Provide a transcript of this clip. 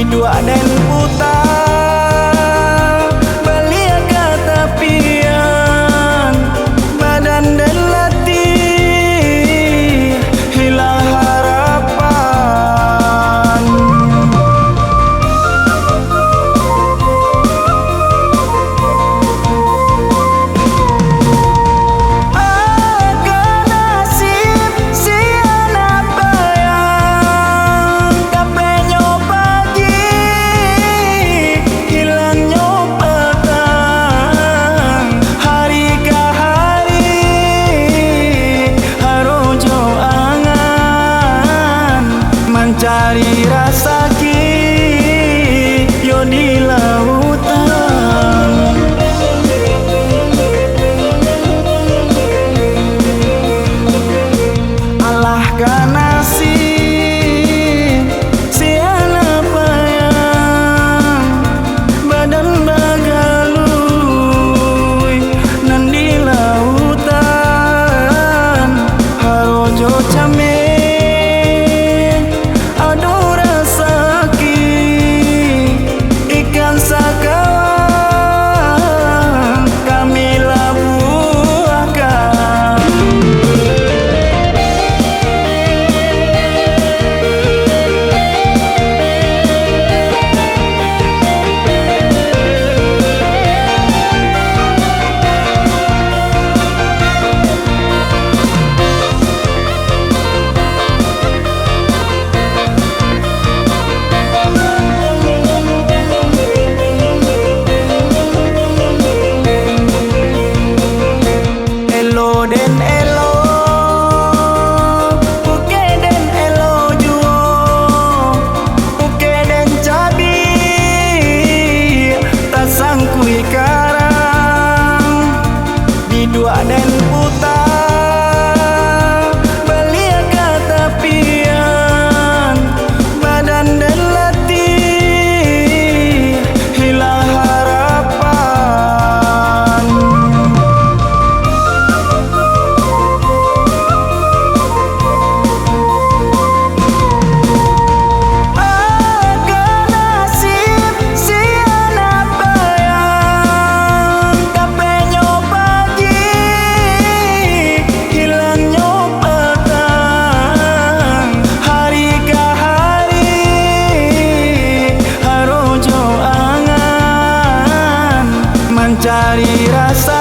Bidua dan buta belia katapian, badan dan letih hilang harapan. Akan nasib sian apa yang kapenyo pagi hilangnya petang, hari ke hari harojo angan mencari rasa yo di lautan. Alah kan nasib sian apa yang badan bagalui nan di lautan harojo came ado rasaki ikan sakawan kami labuhkan. Elo den elo, uke den elo juo, uke den cabi, tak sangkui karang. Bidua den buta belia katapian, badan dan letih hilang harapan. Akan nasib sian apa yang kapenyo pagi hilangnya petang, hari ke hari harojo angan mencari rasa